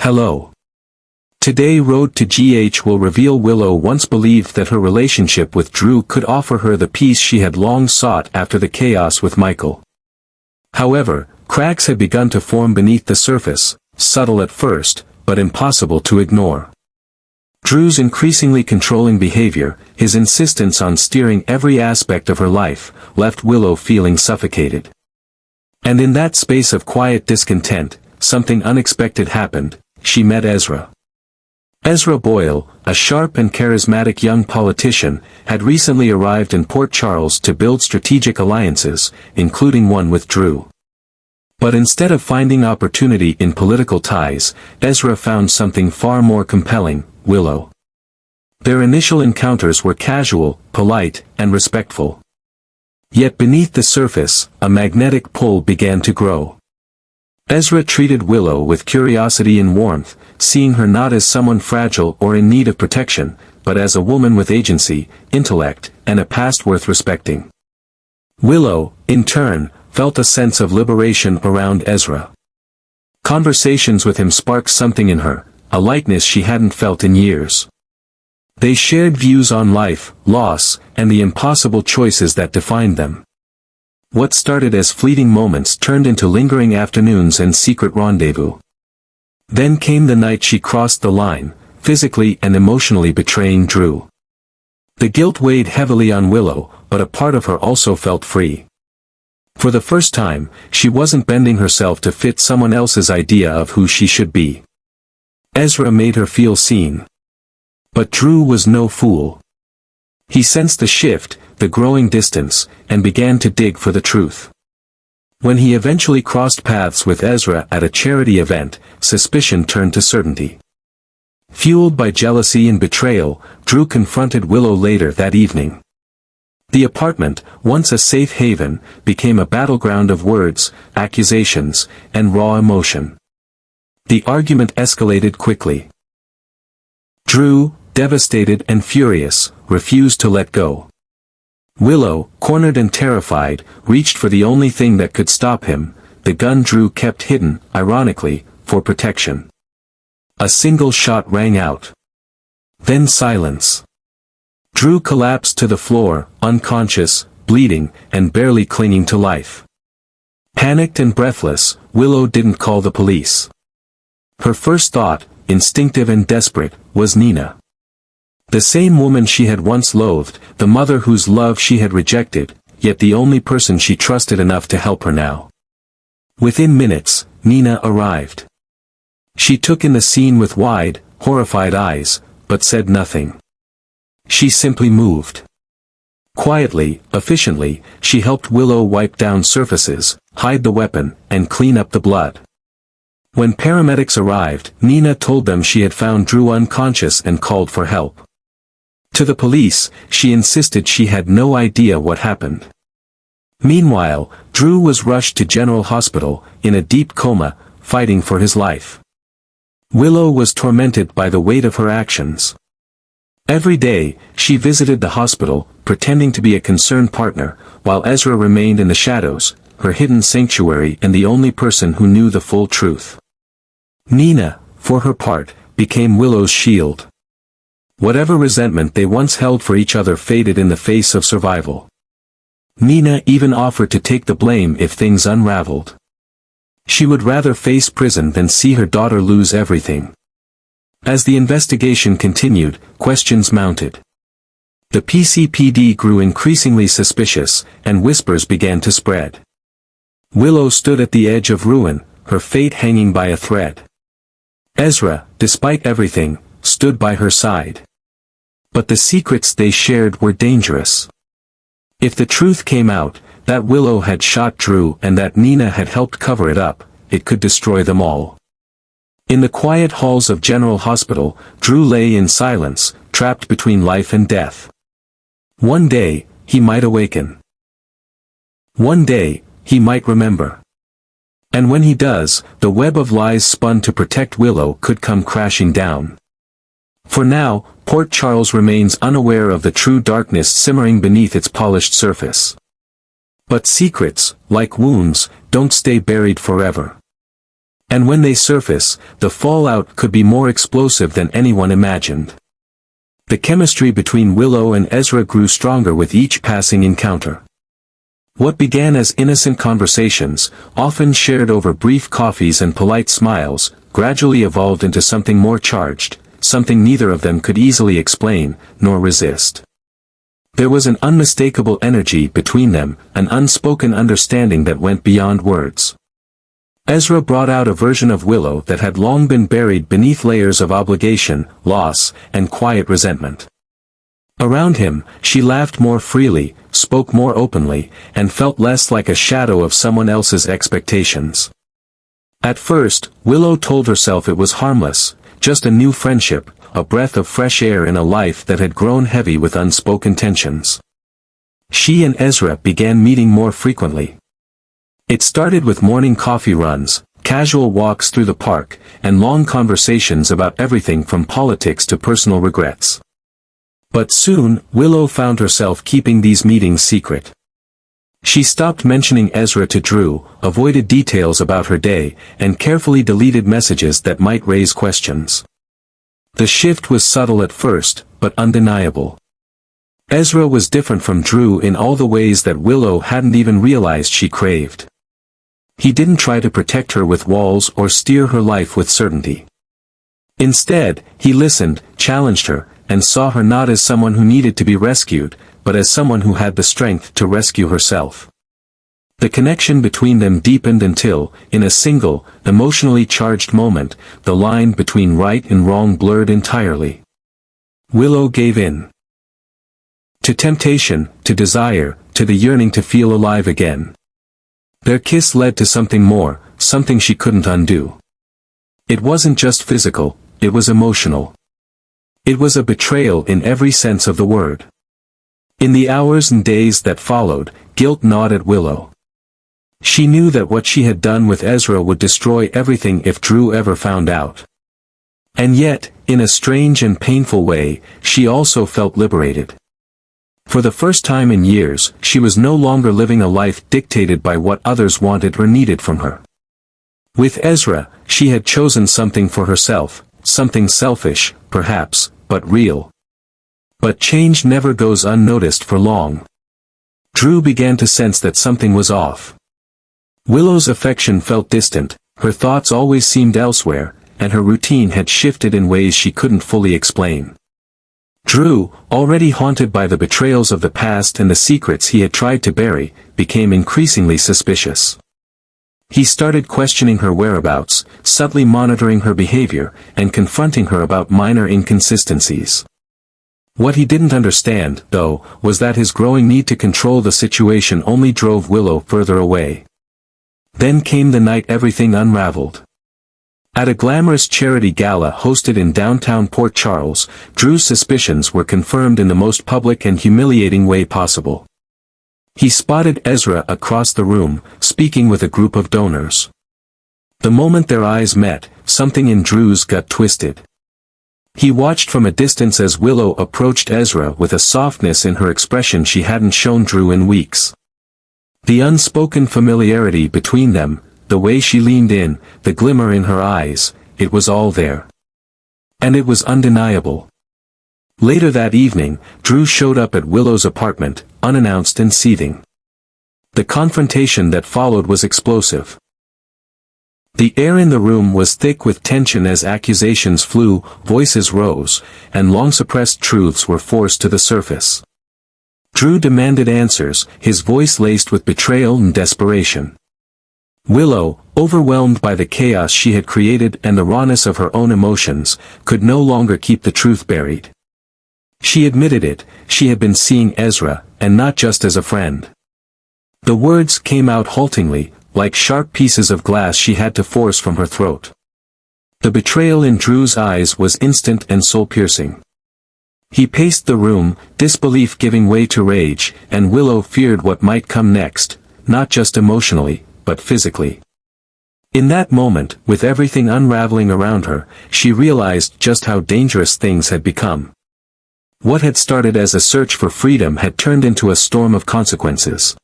Hello. Today Road to GH will reveal Willow once believed that her relationship with Drew could offer her the peace she had long sought after the chaos with Michael. However, cracks had begun to form beneath the surface, subtle at first, but impossible to ignore. Drew's increasingly controlling behavior, his insistence on steering every aspect of her life, left Willow feeling suffocated. And in that space of quiet discontent, something unexpected happened. She met Ezra. Ezra Boyle, a sharp and charismatic young politician, had recently arrived in Port Charles to build strategic alliances, including one with Drew. But instead of finding opportunity in political ties, Ezra found something far more compelling: Willow. Their initial encounters were casual, polite, and respectful. Yet beneath the surface, a magnetic pull began to grow. Ezra treated Willow with curiosity and warmth, seeing her not as someone fragile or in need of protection, but as a woman with agency, intellect, and a past worth respecting. Willow, in turn, felt a sense of liberation around Ezra. Conversations with him sparked something in her, a lightness she hadn't felt in years. They shared views on life, loss, and the impossible choices that defined them. What started as fleeting moments turned into lingering afternoons and secret rendezvous. Then came the night she crossed the line, physically and emotionally betraying Drew. The guilt weighed heavily on Willow, but a part of her also felt free. For the first time, she wasn't bending herself to fit someone else's idea of who she should be. Ezra made her feel seen. But Drew was no fool. He sensed the shift, the growing distance, and began to dig for the truth. When he eventually crossed paths with Ezra at a charity event, suspicion turned to certainty. Fueled by jealousy and betrayal, Drew confronted Willow later that evening. The apartment, once a safe haven, became a battleground of words, accusations, and raw emotion. The argument escalated quickly. Drew, devastated and furious, refused to let go. Willow, cornered and terrified, reached for the only thing that could stop him, the gun Drew kept hidden, ironically, for protection. A single shot rang out. Then silence. Drew collapsed to the floor, unconscious, bleeding, and barely clinging to life. Panicked and breathless, Willow didn't call the police. Her first thought, instinctive and desperate, was Nina. The same woman she had once loathed, the mother whose love she had rejected, yet the only person she trusted enough to help her now. Within minutes, Nina arrived. She took in the scene with wide, horrified eyes, but said nothing. She simply moved. Quietly, efficiently, she helped Willow wipe down surfaces, hide the weapon, and clean up the blood. When paramedics arrived, Nina told them she had found Drew unconscious and called for help. To the police, she insisted she had no idea what happened. Meanwhile, Drew was rushed to General Hospital, in a deep coma, fighting for his life. Willow was tormented by the weight of her actions. Every day, she visited the hospital, pretending to be a concerned partner, while Ezra remained in the shadows, her hidden sanctuary and the only person who knew the full truth. Nina, for her part, became Willow's shield. Whatever resentment they once held for each other faded in the face of survival. Nina even offered to take the blame if things unraveled. She would rather face prison than see her daughter lose everything. As the investigation continued, questions mounted. The PCPD grew increasingly suspicious, and whispers began to spread. Willow stood at the edge of ruin, her fate hanging by a thread. Ezra, despite everything, stood by her side. But the secrets they shared were dangerous. If the truth came out, that Willow had shot Drew and that Nina had helped cover it up, it could destroy them all. In the quiet halls of General Hospital, Drew lay in silence, trapped between life and death. One day, he might awaken. One day, he might remember. And when he does, the web of lies spun to protect Willow could come crashing down. For now, Port Charles remains unaware of the true darkness simmering beneath its polished surface. But secrets, like wounds, don't stay buried forever. And when they surface, the fallout could be more explosive than anyone imagined. The chemistry between Willow and Ezra grew stronger with each passing encounter. What began as innocent conversations, often shared over brief coffees and polite smiles, gradually evolved into something more charged, something neither of them could easily explain, nor resist. There was an unmistakable energy between them, an unspoken understanding that went beyond words. Ezra brought out a version of Willow that had long been buried beneath layers of obligation, loss, and quiet resentment. Around him, she laughed more freely, spoke more openly, and felt less like a shadow of someone else's expectations. At first, Willow told herself it was harmless, just a new friendship, a breath of fresh air in a life that had grown heavy with unspoken tensions. She and Ezra began meeting more frequently. It started with morning coffee runs, casual walks through the park, and long conversations about everything from politics to personal regrets. But soon, Willow found herself keeping these meetings secret. She stopped mentioning Ezra to Drew, avoided details about her day, and carefully deleted messages that might raise questions. The shift was subtle at first, but undeniable. Ezra was different from Drew in all the ways that Willow hadn't even realized she craved. He didn't try to protect her with walls or steer her life with certainty. Instead, he listened, challenged her, and saw her not as someone who needed to be rescued, but as someone who had the strength to rescue herself. The connection between them deepened until, in a single, emotionally charged moment, the line between right and wrong blurred entirely. Willow gave in. To temptation, to desire, to the yearning to feel alive again. Their kiss led to something more, something she couldn't undo. It wasn't just physical, it was emotional. It was a betrayal in every sense of the word. In the hours and days that followed, guilt gnawed at Willow. She knew that what she had done with Ezra would destroy everything if Drew ever found out. And yet, in a strange and painful way, she also felt liberated. For the first time in years, she was no longer living a life dictated by what others wanted or needed from her. With Ezra, she had chosen something for herself, something selfish, perhaps, but real. But change never goes unnoticed for long. Drew began to sense that something was off. Willow's affection felt distant, her thoughts always seemed elsewhere, and her routine had shifted in ways she couldn't fully explain. Drew, already haunted by the betrayals of the past and the secrets he had tried to bury, became increasingly suspicious. He started questioning her whereabouts, subtly monitoring her behavior, and confronting her about minor inconsistencies. What he didn't understand, though, was that his growing need to control the situation only drove Willow further away. Then came the night everything unraveled. At a glamorous charity gala hosted in downtown Port Charles, Drew's suspicions were confirmed in the most public and humiliating way possible. He spotted Ezra across the room, speaking with a group of donors. The moment their eyes met, something in Drew's gut twisted. He watched from a distance as Willow approached Ezra with a softness in her expression she hadn't shown Drew in weeks. The unspoken familiarity between them, the way she leaned in, the glimmer in her eyes, it was all there. And it was undeniable. Later that evening, Drew showed up at Willow's apartment, unannounced and seething. The confrontation that followed was explosive. The air in the room was thick with tension as accusations flew, voices rose, and long-suppressed truths were forced to the surface. Drew demanded answers, his voice laced with betrayal and desperation. Willow, overwhelmed by the chaos she had created and the rawness of her own emotions, could no longer keep the truth buried. She admitted it, she had been seeing Ezra, and not just as a friend. The words came out haltingly, like sharp pieces of glass she had to force from her throat. The betrayal in Drew's eyes was instant and soul-piercing. He paced the room, disbelief giving way to rage, and Willow feared what might come next, not just emotionally, but physically. In that moment, with everything unraveling around her, she realized just how dangerous things had become. What had started as a search for freedom had turned into a storm of consequences.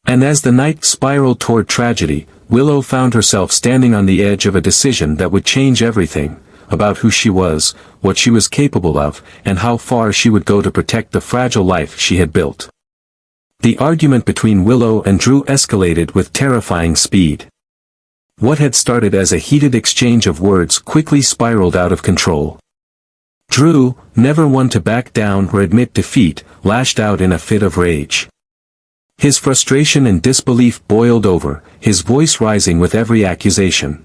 And as the night spiraled toward tragedy, Willow found herself standing on the edge of a decision that would change everything, about who she was, what she was capable of, and how far she would go to protect the fragile life she had built. The argument between Willow and Drew escalated with terrifying speed. What had started as a heated exchange of words quickly spiraled out of control. Drew, never one to back down or admit defeat, lashed out in a fit of rage. His frustration and disbelief boiled over, his voice rising with every accusation.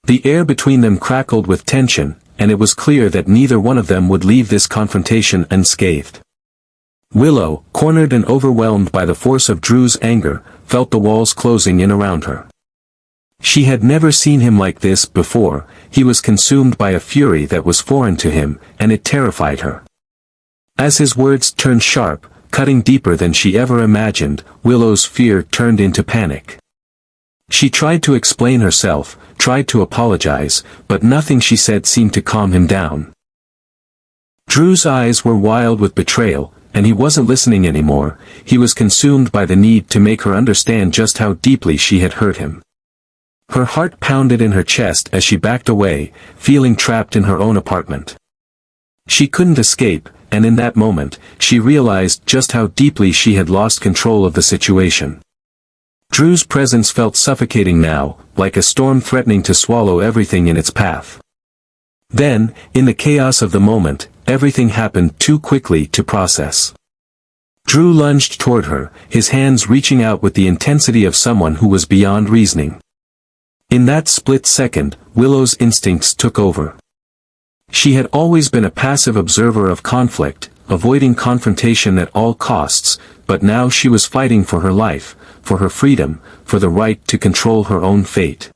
The air between them crackled with tension, and it was clear that neither one of them would leave this confrontation unscathed. Willow, cornered and overwhelmed by the force of Drew's anger, felt the walls closing in around her. She had never seen him like this before. He was consumed by a fury that was foreign to him, and it terrified her. As his words turned sharp, cutting deeper than she ever imagined, Willow's fear turned into panic. She tried to explain herself, tried to apologize, but nothing she said seemed to calm him down. Drew's eyes were wild with betrayal, and he wasn't listening anymore. He was consumed by the need to make her understand just how deeply she had hurt him. Her heart pounded in her chest as she backed away, feeling trapped in her own apartment. She couldn't escape, and in that moment, she realized just how deeply she had lost control of the situation. Drew's presence felt suffocating now, like a storm threatening to swallow everything in its path. Then, in the chaos of the moment, everything happened too quickly to process. Drew lunged toward her, his hands reaching out with the intensity of someone who was beyond reasoning. In that split second, Willow's instincts took over. She had always been a passive observer of conflict, avoiding confrontation at all costs, but now she was fighting for her life, for her freedom, for the right to control her own fate.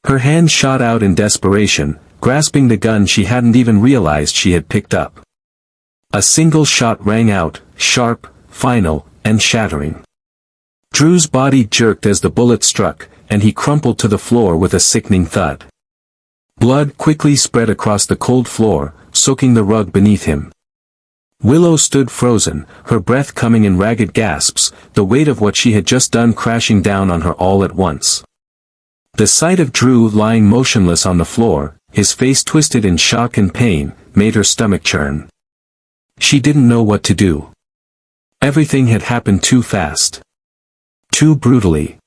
Her hand shot out in desperation, grasping the gun she hadn't even realized she had picked up. A single shot rang out, sharp, final, and shattering. Drew's body jerked as the bullet struck, and he crumpled to the floor with a sickening thud. Blood quickly spread across the cold floor, soaking the rug beneath him. Willow stood frozen, her breath coming in ragged gasps, the weight of what she had just done crashing down on her all at once. The sight of Drew lying motionless on the floor, his face twisted in shock and pain, made her stomach churn. She didn't know what to do. Everything had happened too fast. Too brutally.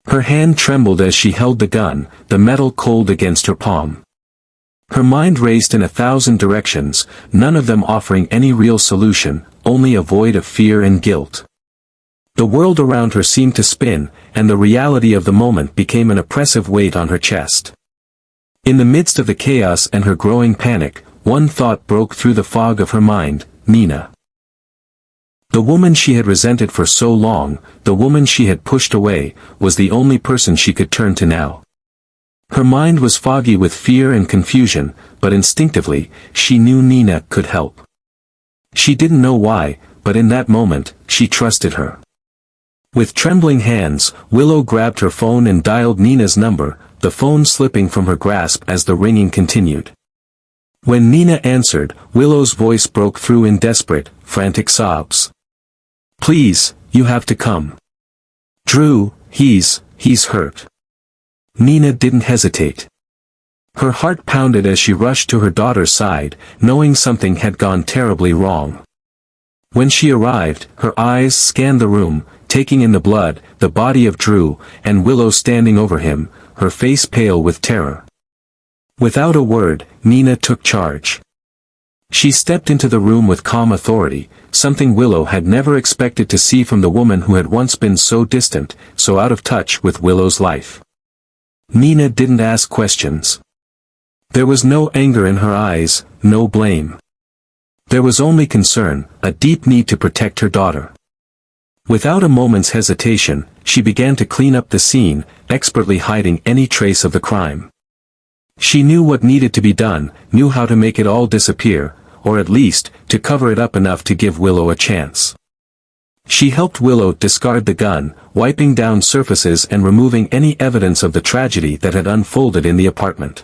Her hand trembled as she held the gun, the metal cold against her palm. Her mind raced in 1,000 directions, none of them offering any real solution, only a void of fear and guilt. The world around her seemed to spin, and the reality of the moment became an oppressive weight on her chest. In the midst of the chaos and her growing panic, one thought broke through the fog of her mind: Nina. The woman she had resented for so long, the woman she had pushed away, was the only person she could turn to now. Her mind was foggy with fear and confusion, but instinctively, she knew Nina could help. She didn't know why, but in that moment, she trusted her. With trembling hands, Willow grabbed her phone and dialed Nina's number, the phone slipping from her grasp as the ringing continued. When Nina answered, Willow's voice broke through in desperate, frantic sobs. "Please, you have to come. Drew, he's hurt." Nina didn't hesitate. Her heart pounded as she rushed to her daughter's side, knowing something had gone terribly wrong. When she arrived, her eyes scanned the room, taking in the blood, the body of Drew, and Willow standing over him, her face pale with terror. Without a word, Nina took charge. She stepped into the room with calm authority, something Willow had never expected to see from the woman who had once been so distant, so out of touch with Willow's life. Nina didn't ask questions. There was no anger in her eyes, no blame. There was only concern, a deep need to protect her daughter. Without a moment's hesitation, she began to clean up the scene, expertly hiding any trace of the crime. She knew what needed to be done, knew how to make it all disappear, or at least, to cover it up enough to give Willow a chance. She helped Willow discard the gun, wiping down surfaces and removing any evidence of the tragedy that had unfolded in the apartment.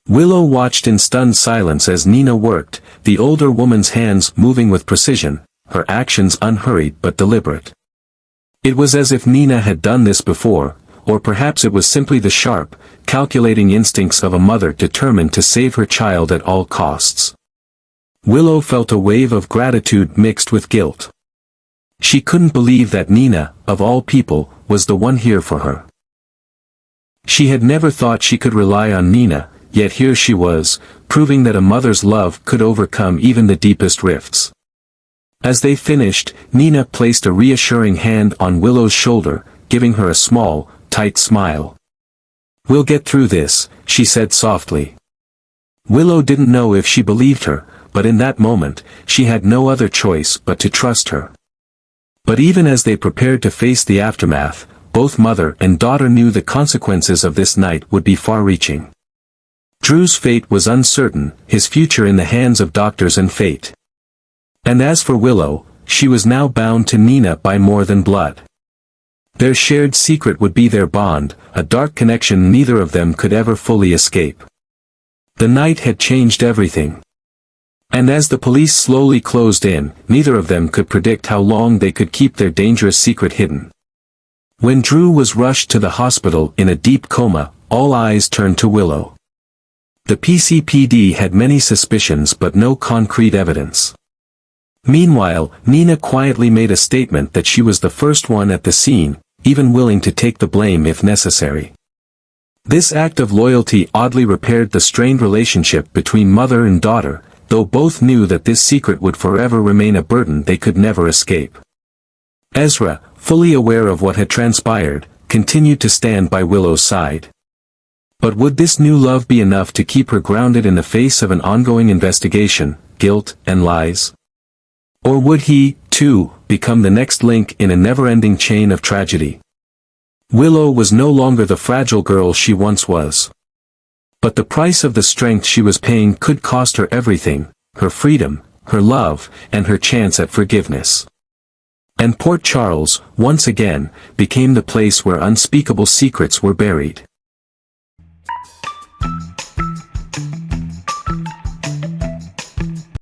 Willow watched in stunned silence as Nina worked, the older woman's hands moving with precision, her actions unhurried but deliberate. It was as if Nina had done this before, or perhaps it was simply the sharp, calculating instincts of a mother determined to save her child at all costs. Willow felt a wave of gratitude mixed with guilt. She couldn't believe that Nina, of all people, was the one here for her. She had never thought she could rely on Nina, yet here she was, proving that a mother's love could overcome even the deepest rifts. As they finished, Nina placed a reassuring hand on Willow's shoulder, giving her a small, tight smile. "We'll get through this," she said softly. Willow didn't know if she believed her, but in that moment, she had no other choice but to trust her. But even as they prepared to face the aftermath, both mother and daughter knew the consequences of this night would be far-reaching. Drew's fate was uncertain, his future in the hands of doctors and fate. And as for Willow, she was now bound to Nina by more than blood. Their shared secret would be their bond, a dark connection neither of them could ever fully escape. The night had changed everything. And as the police slowly closed in, neither of them could predict how long they could keep their dangerous secret hidden. When Drew was rushed to the hospital in a deep coma, all eyes turned to Willow. The PCPD had many suspicions but no concrete evidence. Meanwhile, Nina quietly made a statement that she was the first one at the scene, even willing to take the blame if necessary. This act of loyalty oddly repaired the strained relationship between mother and daughter, though both knew that this secret would forever remain a burden they could never escape. Ezra, fully aware of what had transpired, continued to stand by Willow's side. But would this new love be enough to keep her grounded in the face of an ongoing investigation, guilt, and lies? Or would he, too, become the next link in a never-ending chain of tragedy? Willow was no longer the fragile girl she once was. But the price of the strength she was paying could cost her everything, her freedom, her love, and her chance at forgiveness. And Port Charles, once again, became the place where unspeakable secrets were buried.